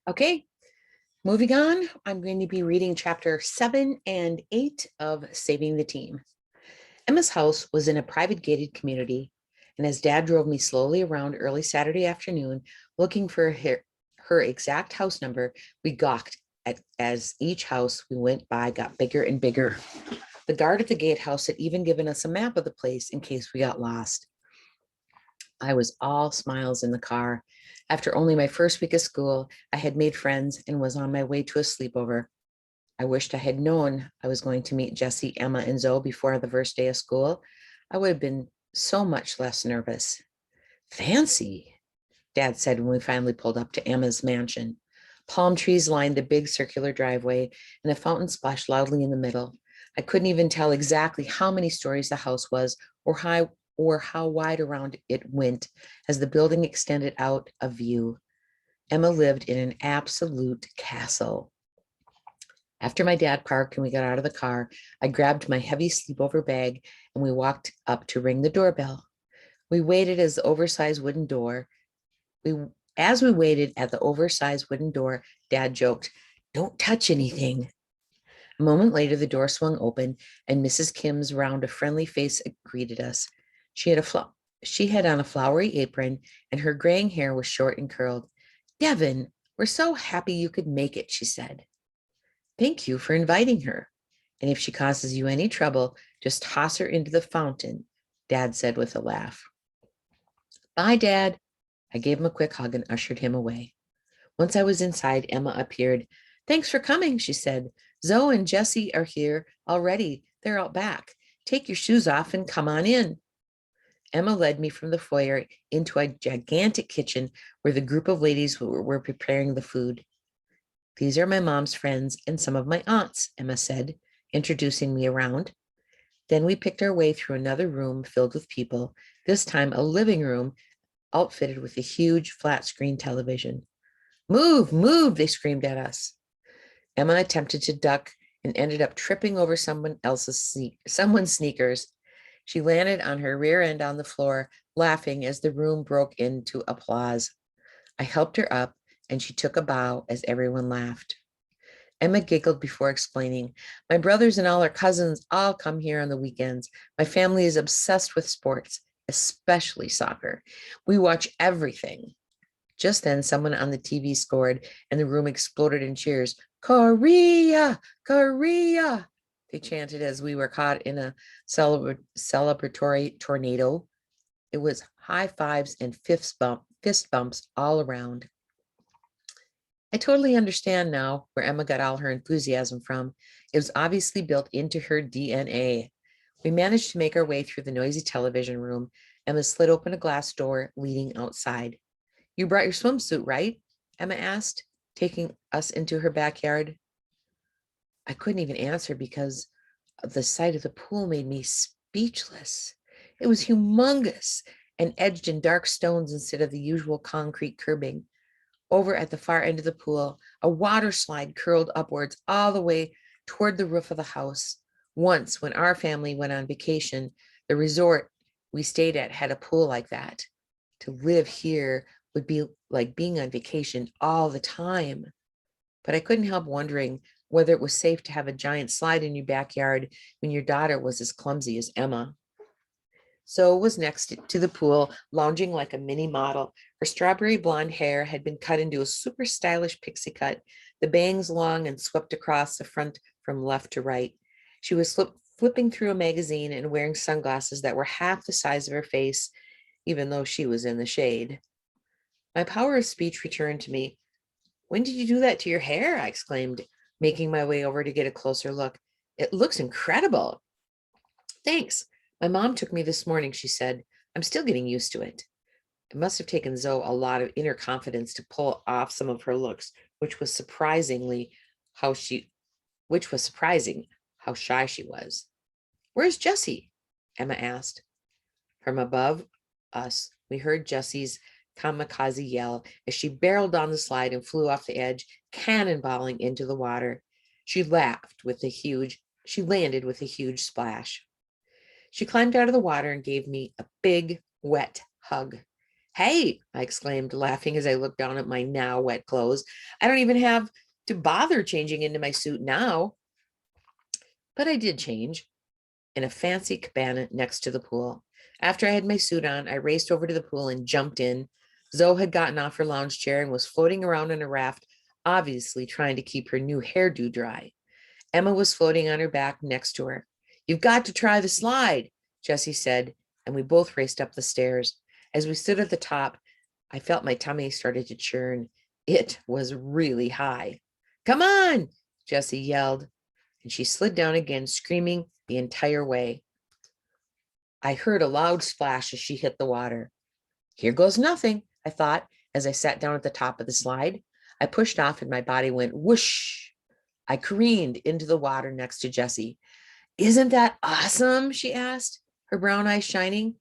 Okay, moving on. I'm going to be reading chapter 7 and 8 of Saving the Team. Emma's house was in a private gated community, and as Dad drove me slowly around early Saturday afternoon looking for her exact house number, we gawked at as each house we went by got bigger and bigger. The guard at the gatehouse had even given us a map of the place in case we got lost. I was all smiles in the car. After only my first week of school, I had made friends and was on my way to a sleepover. I wished I had known I was going to meet Jesse, Emma, and Zoe before the first day of school. I would have been so much less nervous. Fancy, Dad said when we finally pulled up to Emma's mansion. Palm trees lined the big circular driveway, and a fountain splashed loudly in the middle. I couldn't even tell exactly how many stories the house was or how wide around it went as the building extended out of view. Emma lived in an absolute castle. After my dad parked and we got out of the car, I grabbed my heavy sleepover bag and we walked up to ring the doorbell. We waited as the oversized wooden door. We As we waited at the oversized wooden door, Dad joked, "Don't touch anything." A moment later, the door swung open and Mrs. Kim's round of friendly face greeted us. She had she had on a flowery apron and her graying hair was short and curled. "Devin, we're so happy you could make it," she said. "Thank you for inviting her. And if she causes you any trouble, just toss her into the fountain," Dad said with a laugh. "Bye, Dad." I gave him a quick hug and ushered him away. Once I was inside, Emma appeared. "Thanks for coming," she said. "Zoe and Jesse are here already. They're out back. Take your shoes off and come on in." Emma led me from the foyer into a gigantic kitchen where the group of ladies were preparing the food. "These are my mom's friends and some of my aunts," Emma said, introducing me around. Then we picked our way through another room filled with people, this time a living room outfitted with a huge flat screen television. "Move, move," they screamed at us. Emma attempted to duck and ended up tripping over someone's sneakers. She landed on her rear end on the floor, laughing as the room broke into applause. I helped her up, and she took a bow as everyone laughed. Emma giggled before explaining, "My brothers and all our cousins all come here on the weekends. My family is obsessed with sports, especially soccer. We watch everything." Just then, someone on the TV scored, and the room exploded in cheers. "Korea! Korea!" they chanted as we were caught in a celebratory tornado. It was high fives and fist bumps all around. I totally understand now where Emma got all her enthusiasm from. It was obviously built into her DNA. We managed to make our way through the noisy television room. Emma slid open a glass door leading outside. "You brought your swimsuit, right?" Emma asked, taking us into her backyard. I couldn't even answer because the sight of the pool made me speechless. It was humongous and edged in dark stones instead of the usual concrete curbing. Over at the far end of the pool, a water slide curled upwards all the way toward the roof of the house. Once, when our family went on vacation, the resort we stayed at had a pool like that. To live here would be like being on vacation all the time. But I couldn't help wondering whether it was safe to have a giant slide in your backyard when your daughter was as clumsy as Emma. Zoe was next to the pool, lounging like a mini model. Her strawberry blonde hair had been cut into a super stylish pixie cut, the bangs long and swept across the front from left to right. She was flipping through a magazine and wearing sunglasses that were half the size of her face, even though she was in the shade. My power of speech returned to me. "When did you do that to your hair?" I exclaimed, making my way over to get a closer look. "It looks incredible." "Thanks. My mom took me this morning," she said. "I'm still getting used to it." It must have taken Zoe a lot of inner confidence to pull off some of her looks, how she which was surprising how shy she was. "Where's Jessie?" Emma asked. From above us, we heard Jessie's kamikaze yell as she barreled down the slide and flew off the edge, cannonballing into the water. She landed with a huge splash. She climbed out of the water and gave me a big, wet hug. Hey, I exclaimed, laughing as I looked down at my now wet clothes. I don't even have to bother changing into my suit now. But I did change in a fancy cabana next to the pool. After I had my suit on, I raced over to the pool and jumped in. Zoe had gotten off her lounge chair and was floating around in a raft, obviously trying to keep her new hairdo dry. Emma was floating on her back next to her. You've got to try the slide, Jessie said, and we both raced up the stairs. As we stood at the top, I felt my tummy started to churn. It was really high. Come on, Jessie yelled, and she slid down again, screaming the entire way. I heard a loud splash as she hit the water. Here goes nothing, I thought, as I sat down at the top of the slide. I pushed off and my body went whoosh. I careened into the water next to Jessie. Isn't that awesome? She asked, her brown eyes shining.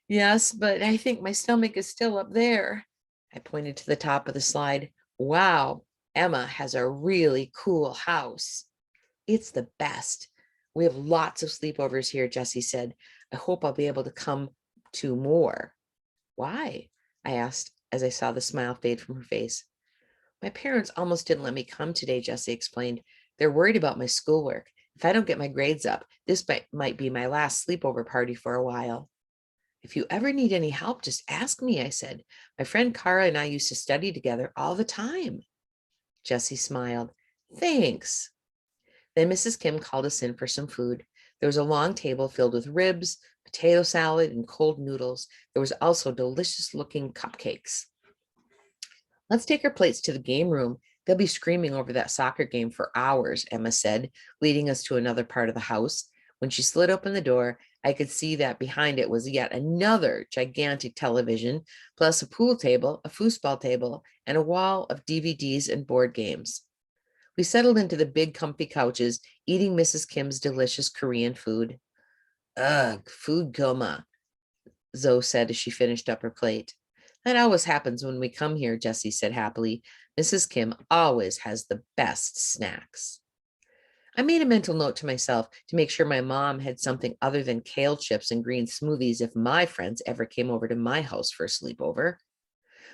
Yes, but I think my stomach is still up there. I pointed to the top of the slide. Wow, Emma has a really cool house. It's the best. We have lots of sleepovers here, Jessie said. I hope I'll be able to come to more. Why? I asked as I saw the smile fade from her face. My parents almost didn't let me come today, Jessie explained. They're worried about my schoolwork. If I don't get my grades up, this might be my last sleepover party for a while. If you ever need any help, just ask me, I said. My friend Kara and I used to study together all the time. Jessie smiled. Thanks. Then Mrs. Kim called us in for some food. There was a long table filled with ribs, potato salad, and cold noodles. There was also delicious looking cupcakes. Let's take our plates to the game room. They'll be screaming over that soccer game for hours, Emma said, leading us to another part of the house. When she slid open the door, I could see that behind it was yet another gigantic television, plus a pool table, a foosball table, and a wall of DVDs and board games. We settled into the big comfy couches, eating Mrs. Kim's delicious Korean food. Ugh, food coma, Zoe said as she finished up her plate. That always happens when we come here, Jessie said happily. Mrs. Kim always has the best snacks. I made a mental note to myself to make sure my mom had something other than kale chips and green smoothies if my friends ever came over to my house for a sleepover.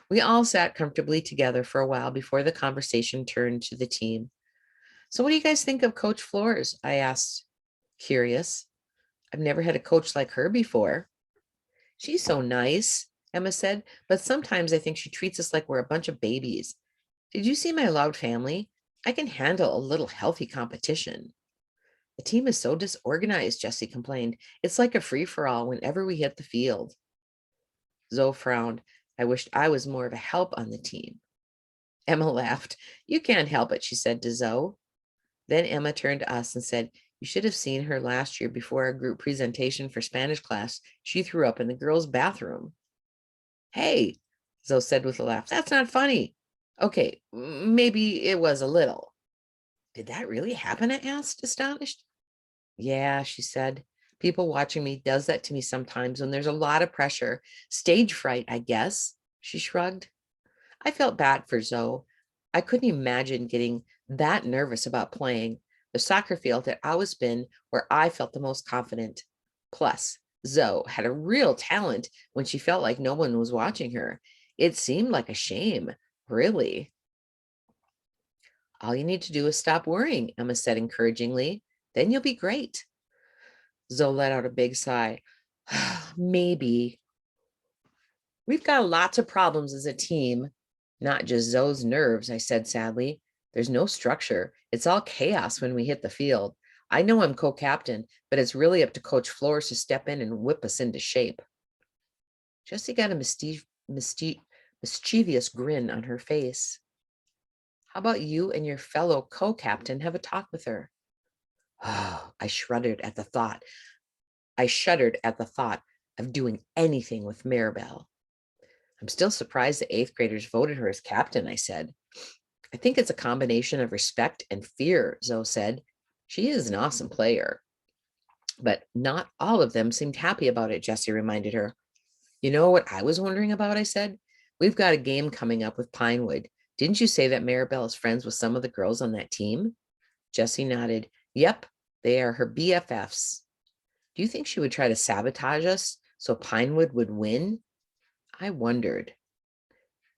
We all sat comfortably together for a while before the conversation turned to the team. So what do you guys think of Coach Flores? I asked, curious. I've never had a coach like her before. She's so nice, Emma said, but sometimes I think she treats us like we're a bunch of babies. Did you see my loud family? I can handle a little healthy competition. The team is so disorganized, Jessie complained. It's like a free-for-all whenever we hit the field. Zoe frowned. I wished I was more of a help on the team. Emma laughed. You can't help it, she said to Zoe. Then Emma turned to us and said, you should have seen her last year before our group presentation for Spanish class. She threw up in the girls' bathroom. Hey, Zoe said with a laugh, that's not funny. Okay, maybe it was a little. Did that really happen? I asked, astonished. Yeah, she said. People watching me does that to me sometimes when there's a lot of pressure. Stage fright, I guess, she shrugged. I felt bad for Zoe. I couldn't imagine getting that nervous about playing. The soccer field had always been where I felt the most confident. Plus, Zoe had a real talent when she felt like no one was watching her. It seemed like a shame, really. All you need to do is stop worrying, Emma said encouragingly. Then you'll be great. Zoe let out a big sigh. Maybe. We've got lots of problems as a team, not just Zoe's nerves, I said sadly. There's no structure. It's all chaos when we hit the field. I know I'm co-captain, but it's really up to Coach Flores to step in and whip us into shape. Jessie got a mischievous grin on her face. How about you and your fellow co-captain have a talk with her? Oh, I shuddered at the thought of doing anything with Maribel. I'm still surprised the 8th graders voted her as captain, I said. I think it's a combination of respect and fear, Zoe said. She is an awesome player. But not all of them seemed happy about it, Jessie reminded her. You know what I was wondering about, I said? We've got a game coming up with Pinewood. Didn't you say that Maribel is friends with some of the girls on that team? Jessie nodded. Yep, they are her BFFs. Do you think she would try to sabotage us so Pinewood would win? I wondered.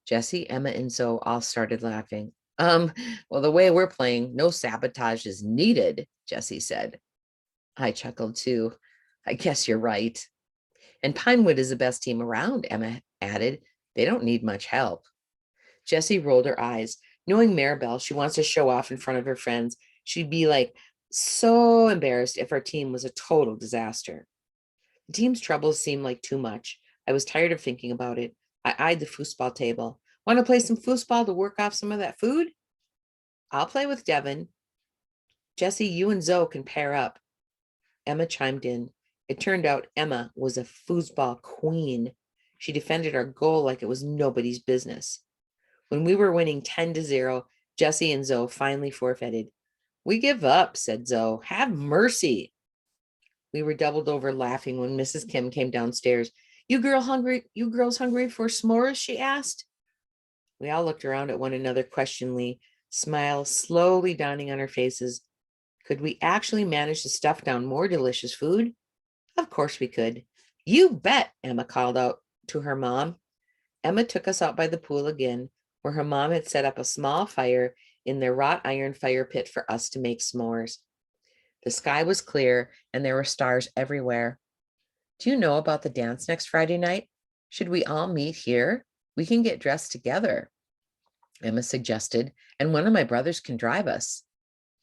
Jesse, Emma, and Zoe all started laughing. Well, the way we're playing, no sabotage is needed, Jesse said. I chuckled too. I guess you're right. And Pinewood is the best team around, Emma added. They don't need much help. Jessie rolled her eyes. Knowing Maribel, she wants to show off in front of her friends. She'd be like so embarrassed if our team was a total disaster. The team's troubles seemed like too much. I was tired of thinking about it. I eyed the foosball table. Want to play some foosball to work off some of that food? I'll play with Devin. Jessie, you and Zoe can pair up. Emma chimed in. It turned out Emma was a foosball queen. She defended our goal like it was nobody's business. When we were winning 10-0, Jessie and Zoe finally forfeited. We give up, said Zoe. Have mercy. We were doubled over laughing when Mrs. Kim came downstairs. You girls hungry for s'mores? She asked. We all looked around at one another questioningly, smiles slowly dawning on our faces. Could we actually manage to stuff down more delicious food? Of course we could. You bet, Emma called out to her mom. Emma took us out by the pool again, where her mom had set up a small fire in their wrought iron fire pit for us to make s'mores. The sky was clear and there were stars everywhere. Do you know about the dance next Friday night? Should we all meet here? We can get dressed together, Emma suggested, and one of my brothers can drive us.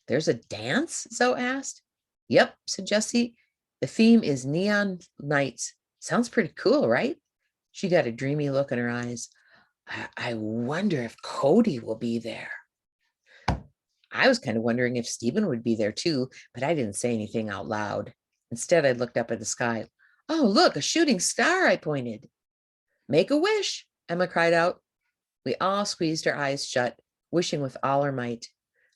There's a dance? Zoe asked. Yep, said Jessie. The theme is Neon Nights. Sounds pretty cool, right? She got a dreamy look in her eyes. I wonder if Cody will be there. I was kind of wondering if Stephen would be there too, but I didn't say anything out loud. Instead, I looked up at the sky. Oh, look, a shooting star, I pointed. Make a wish, Emma cried out. We all squeezed our eyes shut, wishing with all our might.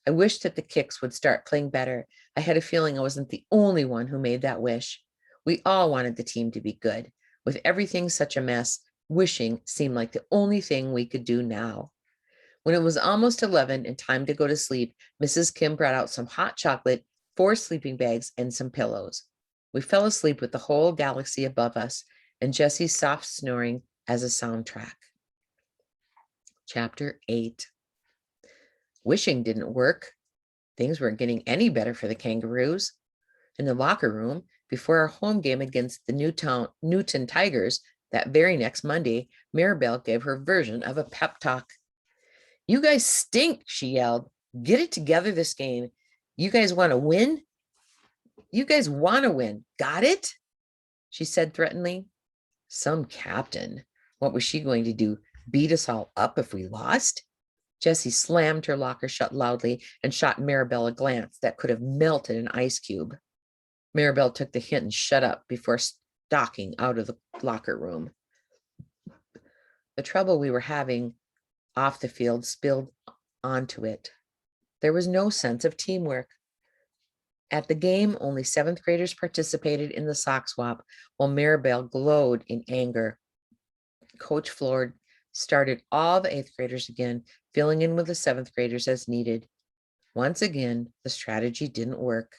I wished that the Kicks would start playing better. I had a feeling I wasn't the only one who made that wish. We all wanted the team to be good. With everything such a mess, wishing seemed like the only thing we could do now. When it was almost 11 and time to go to sleep, Mrs. Kim brought out some hot chocolate, 4 sleeping bags, and some pillows. We fell asleep with the whole galaxy above us and Jessie's soft snoring as a soundtrack. Chapter 8. Wishing didn't work. Things weren't getting any better for the Kangaroos. In the locker room, before our home game against the Newton Tigers that very next Monday, Maribel gave her version of a pep talk. You guys stink, she yelled. Get it together this game. You guys want to win? You guys want to win. Got it? She said threateningly. Some captain. What was she going to do? Beat us all up if we lost? Jessie slammed her locker shut loudly and shot Maribel a glance that could have melted an ice cube. Maribel took the hint and shut up before stalking out of the locker room. The trouble we were having off the field spilled onto it. There was no sense of teamwork. At the game, only 7th graders participated in the sock swap, while Maribel glowed in anger. Coach Ford started all the 8th graders again, filling in with the 7th graders as needed. Once again, the strategy didn't work.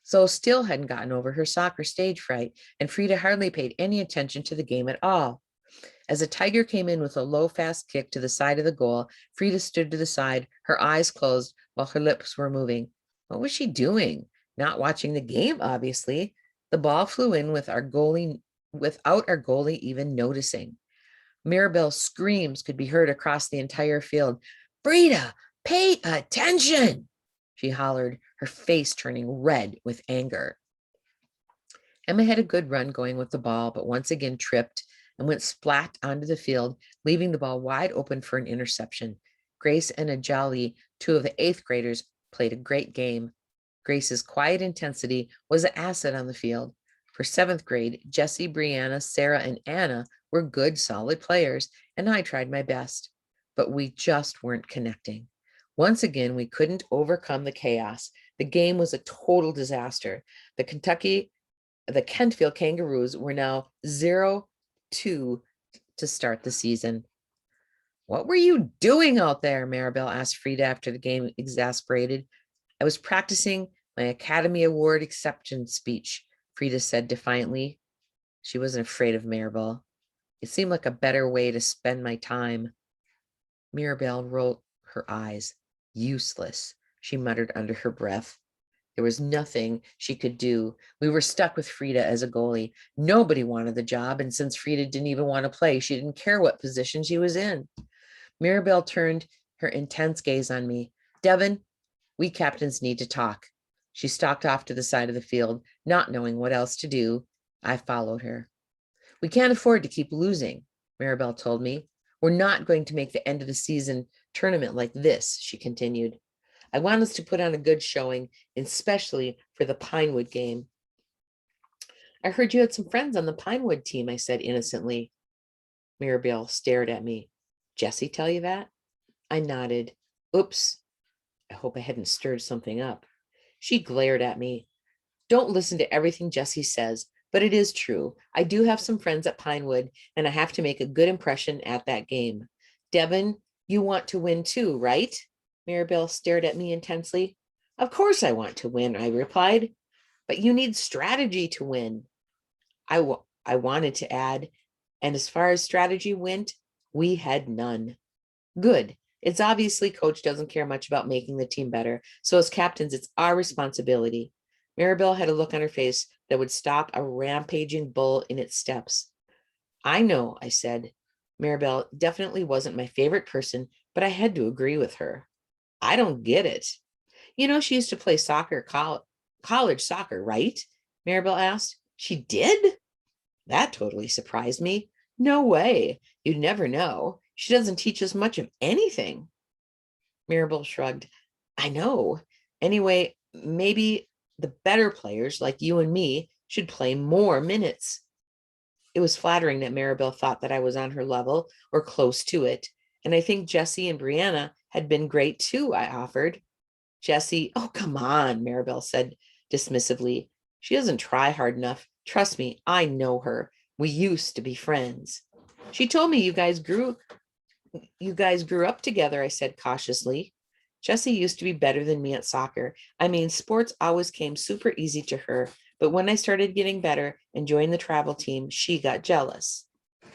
Zoe still hadn't gotten over her soccer stage fright, and Frida hardly paid any attention to the game at all. As a Tiger came in with a low, fast kick to the side of the goal, Frida stood to the side, her eyes closed while her lips were moving. What was she doing? Not watching the game, obviously. The ball flew in without our goalie even noticing. Maribel's screams could be heard across the entire field. Frida, pay attention, she hollered, her face turning red with anger. Emma had a good run going with the ball, but once again tripped and went splat onto the field, leaving the ball wide open for an interception. Grace and Ajali, 2 of the 8th graders, played a great game. Grace's quiet intensity was an asset on the field. For 7th grade, Jessie, Brianna, Sarah, and Anna were good, solid players, and I tried my best. But we just weren't connecting. Once again, we couldn't overcome the chaos. The game was a total disaster. The Kentfield Kangaroos were now 0-2 to start the season. What were you doing out there? Maribel asked Frida after the game, exasperated. I was practicing my Academy Award acceptance speech, Frida said defiantly. She wasn't afraid of Maribel. It seemed like a better way to spend my time. Mirabelle rolled her eyes. Useless, she muttered under her breath. There was nothing she could do. We were stuck with Frida as a goalie. Nobody wanted the job, and since Frida didn't even want to play, she didn't care what position she was in. Mirabelle turned her intense gaze on me. Devin, we captains need to talk. She stalked off to the side of the field, not knowing what else to do. I followed her. We can't afford to keep losing, Mirabelle told me. We're not going to make the end of the season tournament like this, she continued. I want us to put on a good showing, especially for the Pinewood game. I heard you had some friends on the Pinewood team, I said innocently. Mirabelle stared at me. Jessie tell you that? I nodded. Oops. I hope I hadn't stirred something up. She glared at me. Don't listen to everything Jessie says, but it is true. I do have some friends at Pinewood, and I have to make a good impression at that game. Devin, you want to win too, right? Mirabelle stared at me intensely. Of course I want to win, I replied, but you need strategy to win. I wanted to add, and as far as strategy went, we had none. Good. It's obviously coach doesn't care much about making the team better. So as captains, it's our responsibility. Mirabelle had a look on her face that would stop a rampaging bull in its steps. I know, I said. Mirabelle definitely wasn't my favorite person, but I had to agree with her. I don't get it. You know, she used to play soccer, college soccer, right? Mirabelle asked. She did? That totally surprised me. No way. You'd never know. She doesn't teach us much of anything. Mirabelle shrugged. I know. Anyway, maybe the better players like you and me should play more minutes. It was flattering that Mirabelle thought that I was on her level or close to it. And I think Jessie and Brianna had been great too, I offered. Jessie, oh, come on, Mirabelle said dismissively. She doesn't try hard enough. Trust me, I know her. We used to be friends. She told me you guys grew up together, I said cautiously. Jessie used to be better than me at soccer. I mean, sports always came super easy to her, but when I started getting better and joined the travel team, she got jealous.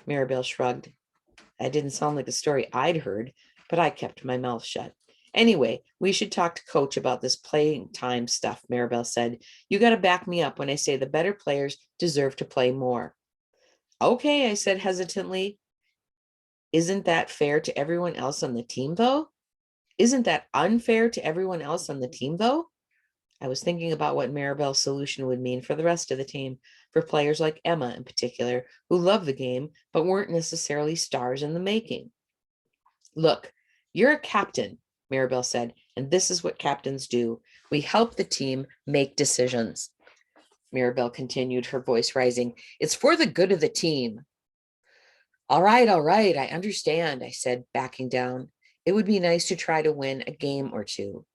Mirabelle shrugged. That didn't sound like a story I'd heard, but I kept my mouth shut. Anyway, we should talk to coach about this playing time stuff, Mirabelle said. You got to back me up when I say the better players deserve to play more. Okay, I said hesitantly. Isn't that fair to everyone else on the team, though? Isn't that unfair to everyone else on the team, though? I was thinking about what Mirabelle's solution would mean for the rest of the team, for players like Emma in particular, who loved the game, but weren't necessarily stars in the making. Look, you're a captain, Mirabelle said, and this is what captains do. We help the team make decisions. Mirabelle continued, her voice rising. It's for the good of the team. All right, I understand, I said, backing down. It would be nice to try to win a game or two.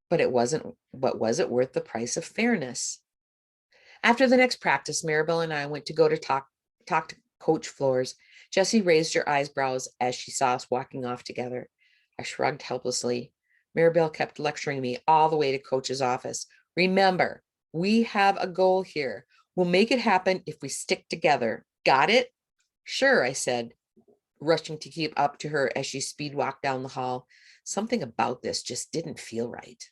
But was it worth the price of fairness? After the next practice, Mirabelle and I went to talk to Coach Flores. Jessie raised her eyebrows as she saw us walking off together. I shrugged helplessly. Mirabelle kept lecturing me all the way to Coach's office. Remember, we have a goal here. We'll make it happen if we stick together. Got it? Sure, I said, rushing to keep up to her as she speed walked down the hall. Something about this just didn't feel right.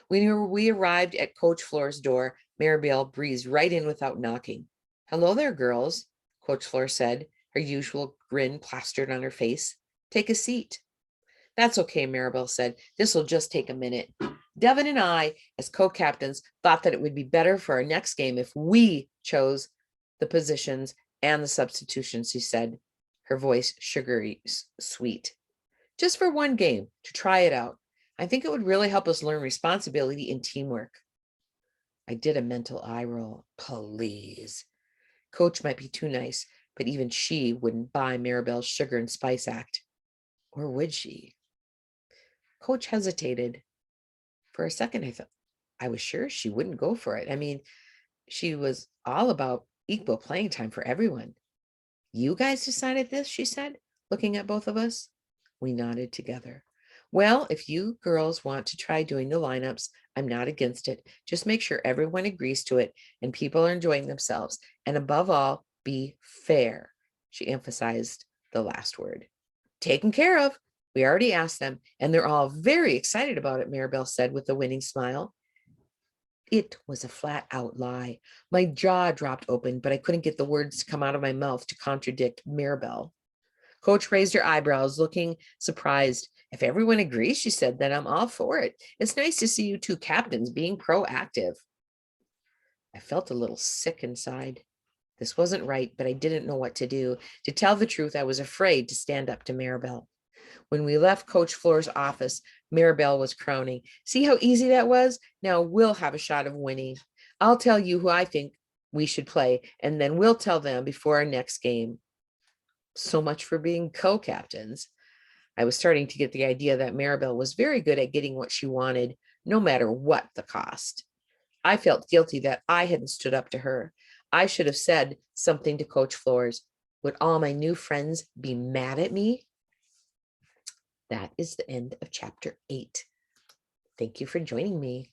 When we arrived at Coach Flores' door, Mirabelle breezed right in without knocking. Hello there, girls, Coach Flores said, her usual grin plastered on her face. Take a seat. That's okay, Mirabelle said. This will just take a minute. Devin and I, as co-captains, thought that it would be better for our next game if we chose the positions and the substitutions, she said, her voice sugary sweet. Just for one game, to try it out. I think it would really help us learn responsibility and teamwork. I did a mental eye roll. Please. Coach might be too nice, but even she wouldn't buy Mirabelle's sugar and spice act. Or would she? Coach hesitated. For a second, I was sure she wouldn't go for it. I mean, she was all about equal playing time for everyone. You guys decided this, she said, looking at both of us. We nodded together. Well, if you girls want to try doing the lineups, I'm not against it. Just make sure everyone agrees to it and people are enjoying themselves. And above all, be fair. She emphasized the last word. Taken care of. We already asked them, and they're all very excited about it, Maribel said with a winning smile. It was a flat out lie. My jaw dropped open, but I couldn't get the words to come out of my mouth to contradict Maribel. Coach raised her eyebrows, looking surprised. If everyone agrees, she said, then I'm all for it. It's nice to see you two captains being proactive. I felt a little sick inside. This wasn't right, but I didn't know what to do. To tell the truth, I was afraid to stand up to Maribel. When we left Coach Floor's office, Maribel was crowning. See how easy that was? Now we'll have a shot of winning. I'll tell you who I think we should play, and then we'll tell them before our next game. So much for being co-captains. I was starting to get the idea that Maribel was very good at getting what she wanted, no matter what the cost. I felt guilty that I hadn't stood up to her. I should have said something to Coach Floors. Would all my new friends be mad at me? That is the end of chapter 8. Thank you for joining me.